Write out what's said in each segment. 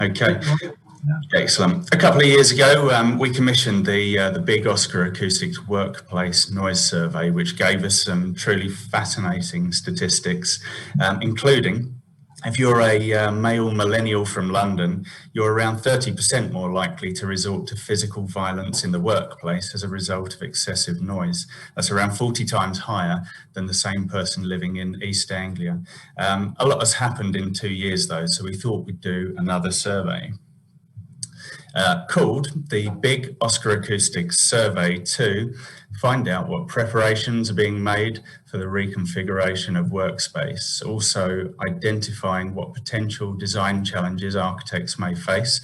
Okay, excellent. A couple of years ago, we commissioned the big Oscar Acoustics Workplace Noise Survey, which gave us some truly fascinating statistics, including if you're a male millennial from London, you're around 30% more likely to resort to physical violence in the workplace as a result of excessive noise. That's around 40 times higher than the same person living in East Anglia. A lot has happened in 2 years though, so we thought we'd do another survey. Called the Big Oscar Acoustics Survey to find out what preparations are being made for the reconfiguration of workspace, also identifying what potential design challenges architects may face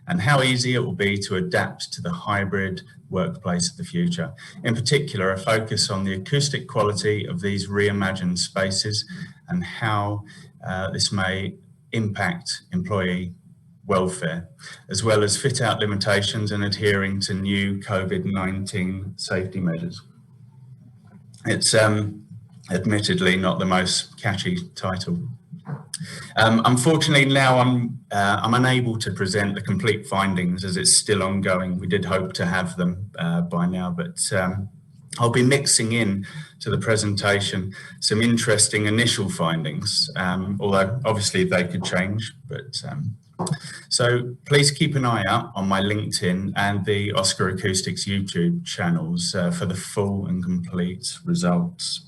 and how easy it will be to adapt to the hybrid workplace of the future. In particular, a focus on the acoustic quality of these reimagined spaces and how this may impact employee welfare, as well as fit out limitations and adhering to new COVID-19 safety measures. It's admittedly not the most catchy title. Unfortunately, now I'm unable to present the complete findings as it's still ongoing. We did hope to have them by now, but I'll be mixing in to the presentation some interesting initial findings, although obviously they could change, but so please keep an eye out on my LinkedIn and the Oscar Acoustics YouTube channels for the full and complete results.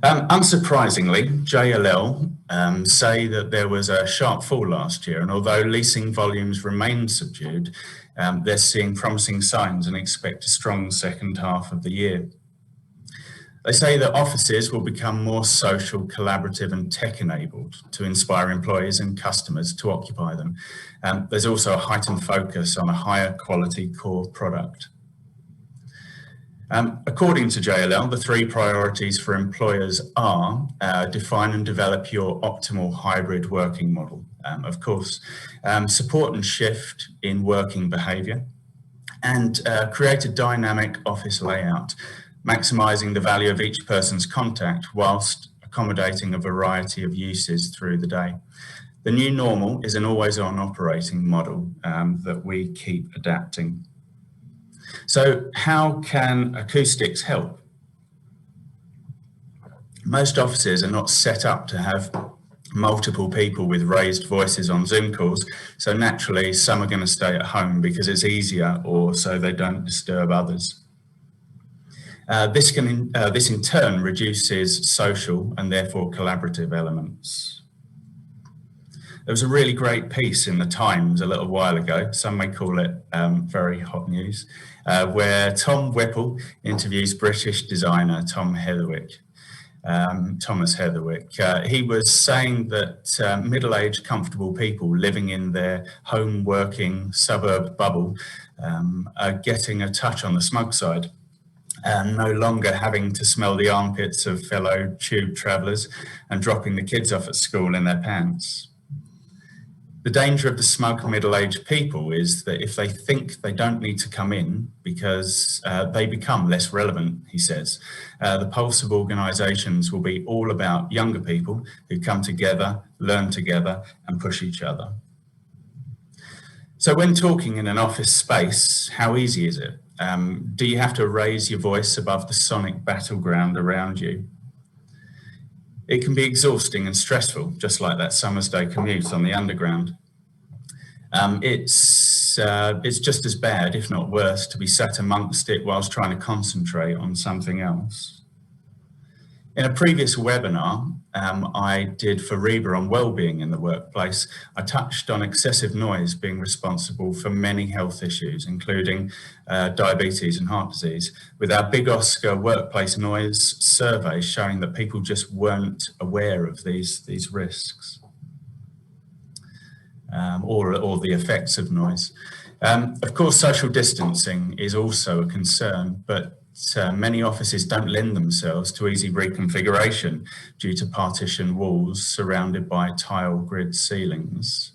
Unsurprisingly, JLL say that there was a sharp fall last year, and although leasing volumes remain subdued, they're seeing promising signs and expect a strong second half of the year. They say that offices will become more social, collaborative and tech-enabled to inspire employees and customers to occupy them. There's also a heightened focus on a higher quality core product. According to JLL, the 3 priorities for employers are define and develop your optimal hybrid working model, of course, support and shift in working behaviour, and create a dynamic office layout, maximising the value of each person's contact whilst accommodating a variety of uses through the day. The new normal is an always-on operating model that we keep adapting. So how can acoustics help? Most offices are not set up to have multiple people with raised voices on Zoom calls, so naturally some are going to stay at home because it's easier or so they don't disturb others. This in turn reduces social and therefore collaborative elements. There was a really great piece in the Times a little while ago, some may call it very hot news, where Tom Whipple interviews British designer Thomas Heatherwick. He was saying that middle-aged, comfortable people living in their home working suburb bubble are getting a touch on the smug side, no longer having to smell the armpits of fellow tube travellers and dropping the kids off at school in their pants. The danger of the smug middle-aged people is that if they think they don't need to come in because they become less relevant, he says. The pulse of organisations will be all about younger people who come together, learn together and push each other. So when talking in an office space, how easy is it? Do you have to raise your voice above the sonic battleground around you? It can be exhausting and stressful, just like that summer's day commute on the Underground. It's just as bad, if not worse, to be sat amongst it whilst trying to concentrate on something else. In a previous webinar I did for RIBA on wellbeing in the workplace, I touched on excessive noise being responsible for many health issues, including diabetes and heart disease, with our Big Oscar workplace noise survey showing that people just weren't aware of these risks or the effects of noise. Of course, social distancing is also a concern, but many offices don't lend themselves to easy reconfiguration due to partition walls surrounded by tile grid ceilings.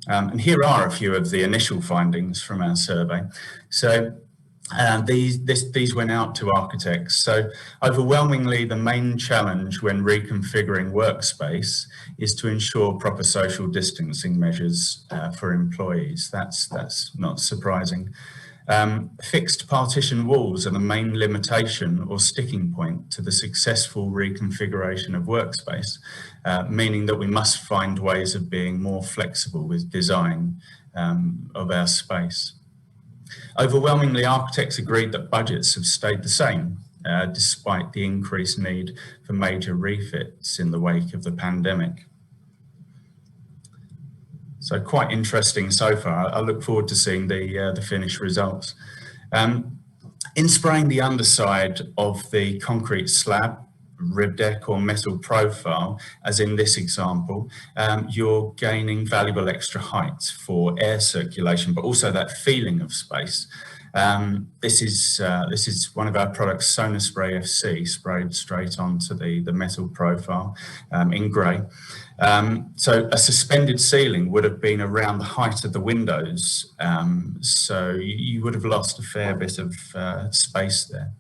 And here are a few of the initial findings from our survey. So These went out to architects. So overwhelmingly, the main challenge when reconfiguring workspace is to ensure proper social distancing measures for employees. That's not surprising. Fixed partition walls are the main limitation or sticking point to the successful reconfiguration of workspace, meaning that we must find ways of being more flexible with design of our space. Overwhelmingly, architects agreed that budgets have stayed the same, despite the increased need for major refits in the wake of the pandemic. So quite interesting so far. I look forward to seeing the finished results. In spraying the underside of the concrete slab, rib deck or metal profile, as in this example, you're gaining valuable extra height for air circulation, but also that feeling of space. This is one of our products, Sonospray FC, sprayed straight onto the metal profile in grey. So a suspended ceiling would have been around the height of the windows, so you would have lost a fair bit of space there.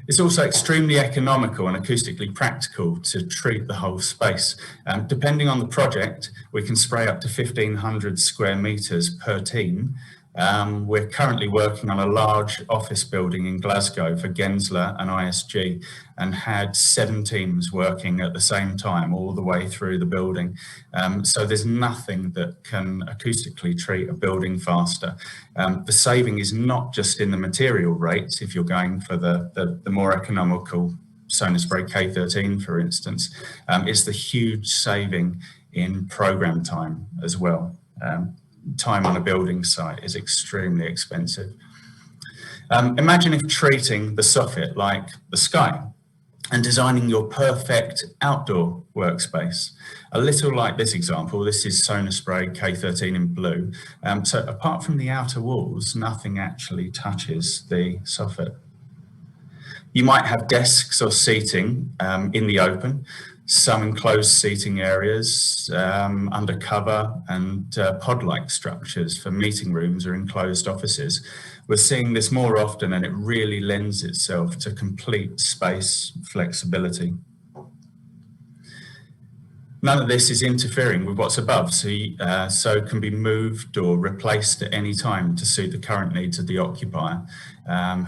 It's also extremely economical and acoustically practical to treat the whole space. Depending on the project, we can spray up to 1,500 square metres per team. We're currently working on a large office building in Glasgow for Gensler and ISG, and had 7 teams working at the same time all the way through the building. So there's nothing that can acoustically treat a building faster. The saving is not just in the material rates, if you're going for the more economical Sonospray K13, for instance. It's the huge saving in program time as well. Time on a building site is extremely expensive. Imagine if treating the soffit like the sky and designing your perfect outdoor workspace. A little like this example, this is Sonospray K13 in blue. So apart from the outer walls, nothing actually touches the soffit. You might have desks or seating in the open, some enclosed seating areas, under cover, and pod-like structures for meeting rooms or enclosed offices. We're seeing this more often, and it really lends itself to complete space flexibility. None of this is interfering with what's above, so it can be moved or replaced at any time to suit the current needs of the occupier,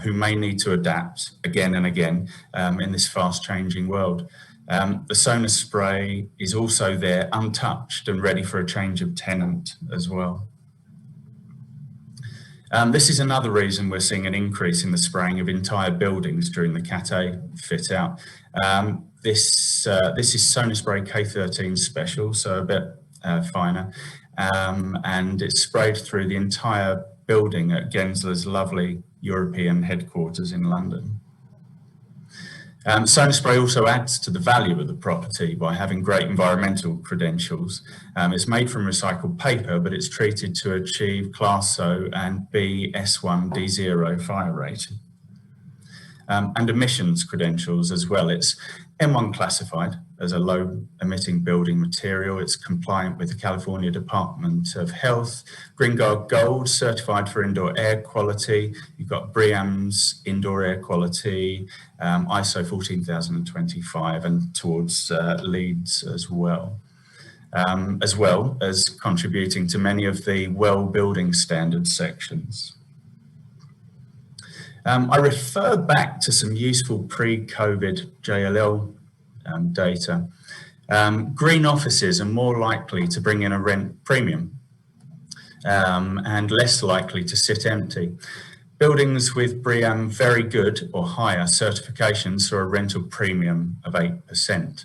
who may need to adapt again and again in this fast-changing world. The Sonospray is also there untouched and ready for a change of tenant as well. This is another reason we're seeing an increase in the spraying of entire buildings during the Cat A fit out. This is Sonospray K13 Special, so a bit finer, and it's sprayed through the entire building at Gensler's lovely European headquarters in London. Sonospray also adds to the value of the property by having great environmental credentials. It's made from recycled paper, but it's treated to achieve Class O and B S1 D0 fire rating. And emissions credentials as well. It's M1 classified as a low emitting building material. It's compliant with the California Department of Health, Green Guard Gold, certified for indoor air quality. You've got BREEAM's indoor air quality, ISO 14025, and towards LEEDs as well as contributing to many of the well building standards sections. I refer back to some useful pre-COVID JLL data. Green offices are more likely to bring in a rent premium and less likely to sit empty. Buildings with BREEAM very good or higher certifications saw a rental premium of 8%.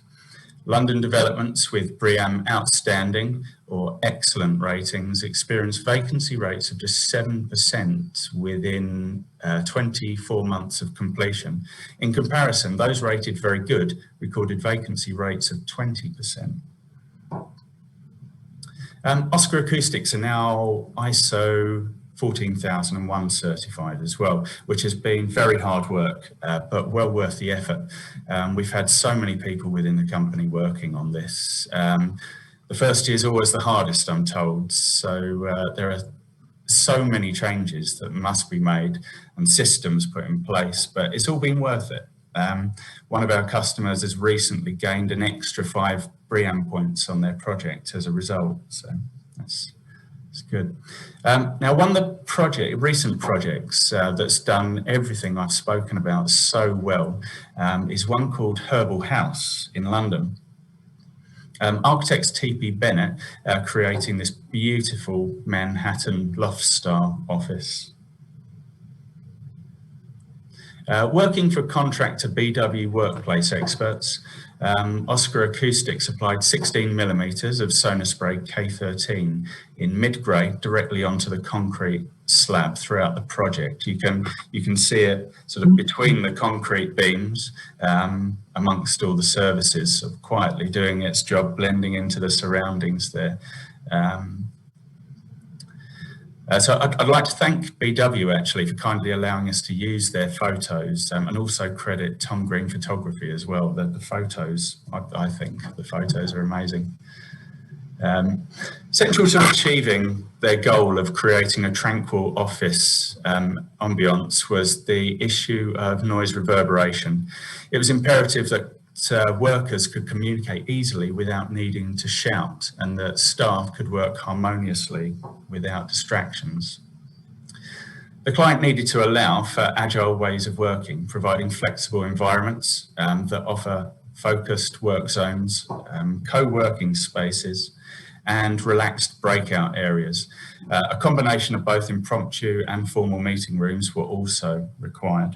London developments with BREEAM outstanding or excellent ratings experienced vacancy rates of just 7% within 24 months of completion. In comparison, those rated very good recorded vacancy rates of 20%. Oscar Acoustics are now ISO 14001 certified as well, which has been very hard work, but well worth the effort. We've had so many people within the company working on this. The first year is always the hardest, I'm told. So there are so many changes that must be made and systems put in place, but it's all been worth it. One of our customers has recently gained an extra 5 BREEAM points on their project as a result, so that's good. Now, one of the recent projects that's done everything I've spoken about so well is one called Herbal House in London. Architects T.P. Bennett creating this beautiful Manhattan loft-style office. Working for contractor BW Workplace Experts, Oscar Acoustics applied 16mm of Sonospray K13 in mid-grey directly onto the concrete slab throughout the project. You can see it sort of between the concrete beams, amongst all the services, sort of quietly doing its job, blending into the surroundings there. So I'd like to thank BW actually for kindly allowing us to use their photos, and also credit Tom Green Photography as well. The photos, I think the photos are amazing. Central to achieving their goal of creating a tranquil office ambience was the issue of noise reverberation. It was imperative that workers could communicate easily without needing to shout, and that staff could work harmoniously without distractions. The client needed to allow for agile ways of working, providing flexible environments that offer focused work zones, co-working spaces, and relaxed breakout areas. A combination of both impromptu and formal meeting rooms were also required.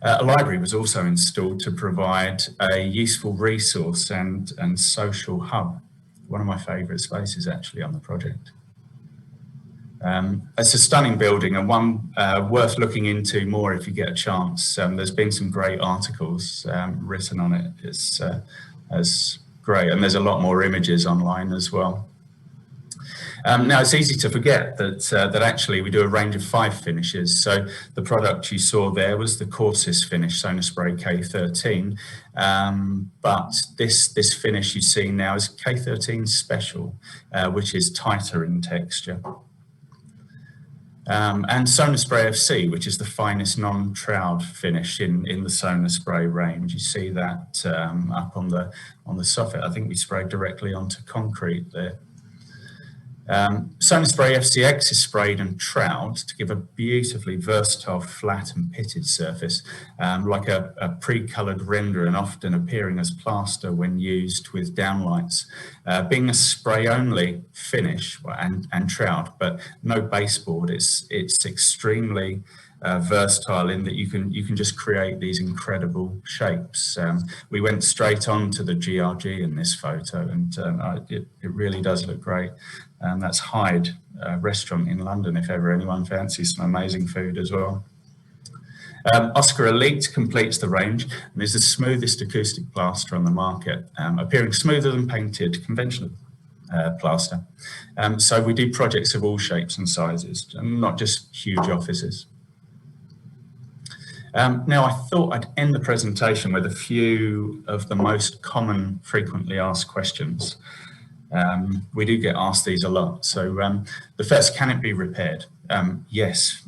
A library was also installed to provide a useful resource and social hub. One of my favourite spaces actually on the project. It's a stunning building, and one worth looking into more if you get a chance. There's been some great articles written on it. It's great, and there's a lot more images online as well. Now, it's easy to forget that actually we do a range of 5 finishes. So the product you saw there was the coarsest finish, Sonospray K13, but this finish you see now is K13 Special, which is tighter in texture. And Sonospray FC, which is the finest non-trowel finish in the Sonospray range. You see that up on the soffit. I think we sprayed directly onto concrete there. Sonospray FCX is sprayed and troweled to give a beautifully versatile, flat and pitted surface, like a pre-coloured render, and often appearing as plaster when used with downlights. Being a spray-only finish and troweled, but no baseboard, it's extremely versatile in that you can just create these incredible shapes. We went straight on to the GRG in this photo, and it really does look great. That's Hyde restaurant in London, if ever anyone fancies some amazing food as well. Oscar Elite completes the range and is the smoothest acoustic plaster on the market, appearing smoother than painted conventional plaster. So we do projects of all shapes and sizes, and not just huge offices. Now, I thought I'd end the presentation with a few of the most common frequently asked questions. We do get asked these a lot. So the first, can it be repaired? Yes.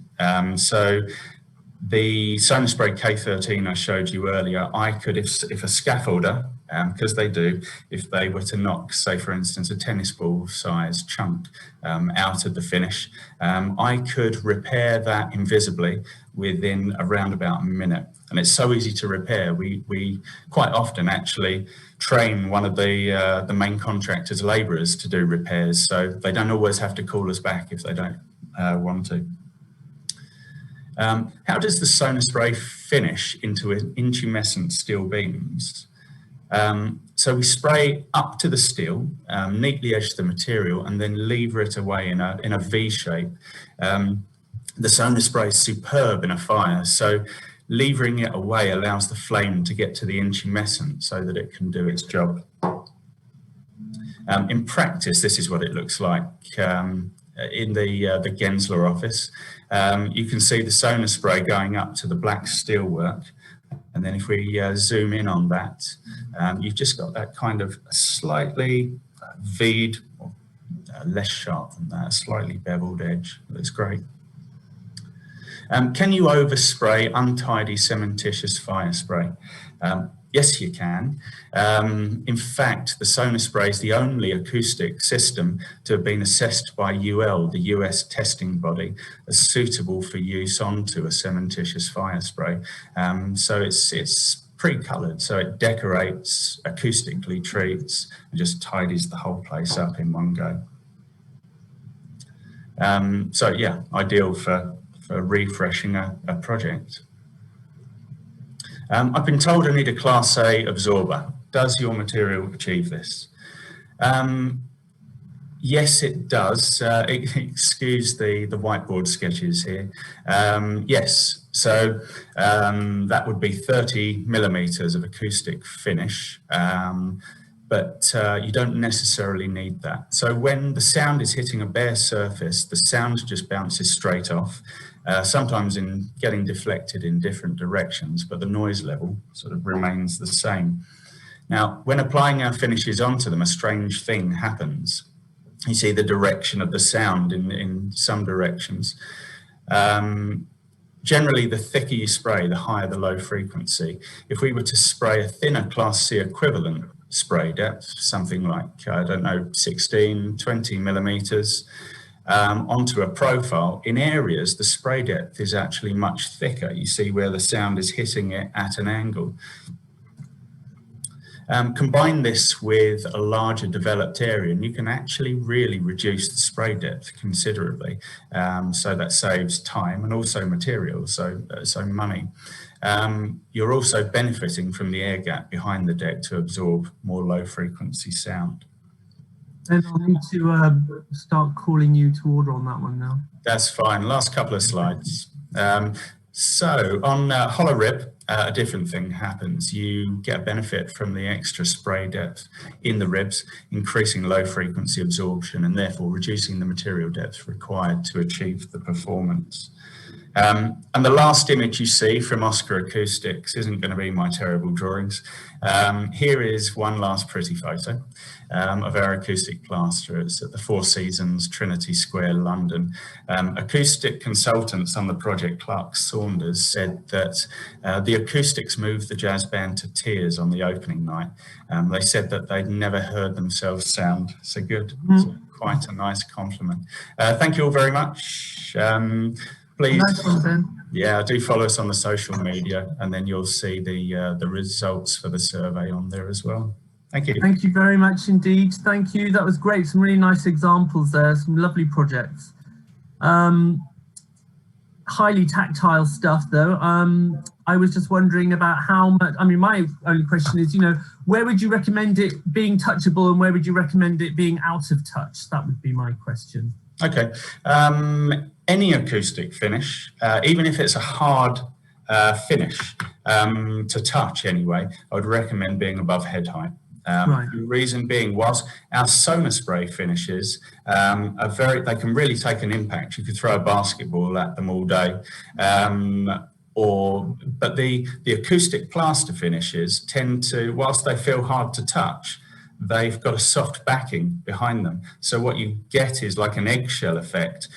So the Sonospray K13 I showed you earlier, I could, if a scaffolder, because they do, if they were to knock, say for instance, a tennis ball size chunk out of the finish, I could repair that invisibly within around about a minute. And it's so easy to repair. We quite often actually train one of the main contractor's labourers to do repairs, so they don't always have to call us back if they don't want to. How does the Sonospray finish into intumescent steel beams? So we spray up to the steel, neatly edge the material, and then lever it away in a V shape. The Sonospray is superb in a fire, so levering it away allows the flame to get to the intumescent so that it can do its job. In practice, this is what it looks like in the Gensler office. You can see the Sonospray going up to the black steelwork, and then if we zoom in on that, you've just got that kind of slightly V'd less sharp than that, a slightly beveled edge. Looks great. Can you overspray untidy cementitious fire spray? Yes, you can. In fact, the SonaSpray is the only acoustic system to have been assessed by UL, the US testing body, as suitable for use onto a cementitious fire spray. So it's pre-coloured, so it decorates, acoustically treats, and just tidies the whole place up in one go. So yeah, ideal for refreshing a project. I've been told I need a Class A absorber. Does your material achieve this? Yes, it does. Excuse the whiteboard sketches here. Yes, so that would be 30 millimeters of acoustic finish, but you don't necessarily need that. So when the sound is hitting a bare surface, the sound just bounces straight off. Sometimes in getting deflected in different directions, but the noise level sort of remains the same. Now, when applying our finishes onto them, a strange thing happens. You see the direction of the sound in some directions. Generally, the thicker you spray, the higher the low frequency. If we were to spray a thinner Class C equivalent spray depth, something like, I don't know, 16, 20 millimeters, onto a profile, in areas the spray depth is actually much thicker. You see where the sound is hitting it at an angle. Combine this with a larger developed area and you can actually really reduce the spray depth considerably. So that saves time and also materials, so money. You're also benefiting from the air gap behind the deck to absorb more low frequency sound. And I'll need to start calling you to order on that one now. That's fine. Last couple of slides. So on hollow rib, a different thing happens. You get a benefit from the extra spray depth in the ribs, increasing low frequency absorption and therefore reducing the material depth required to achieve the performance. And the last image you see from Oscar Acoustics isn't going to be my terrible drawings. Here is one last pretty photo of our acoustic plaster. It's at the Four Seasons, Trinity Square, London. Acoustic consultants on the project, Clark Saunders, said that the acoustics moved the jazz band to tears on the opening night. They said that they'd never heard themselves sound so good. So quite a nice compliment. Thank you all very much. Please, nice one, Ben. Yeah, do follow us on the social media and then you'll see the results for the survey on there as well. Thank you. Thank you very much indeed. Thank you. That was great. Some really nice examples there, some lovely projects. Highly tactile stuff though. I was just wondering about how much, I mean, my only question is, you know, where would you recommend it being touchable and where would you recommend it being out of touch? That would be my question. Okay. Any acoustic finish, even if it's a hard finish to touch anyway, I would recommend being above head height. Right. The reason being, whilst our SonaSpray finishes are they can really take an impact. You could throw a basketball at them all day. But the acoustic plaster finishes tend to, whilst they feel hard to touch, they've got a soft backing behind them. So what you get is like an eggshell effect.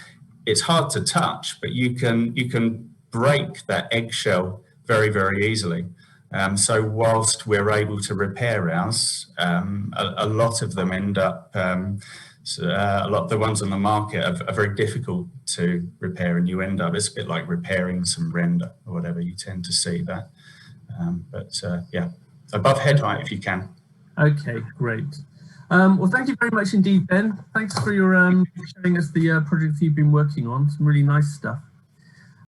It's hard to touch, but you can break that eggshell very, very easily. So whilst we're able to repair ours, a lot of them end up, a lot of the ones on the market are very difficult to repair and you end up, it's a bit like repairing some render or whatever, you tend to see that. Yeah, above head height if you can. Okay, great. Well, thank you very much indeed, Ben. Thanks for your showing us the projects you've been working on. Some really nice stuff.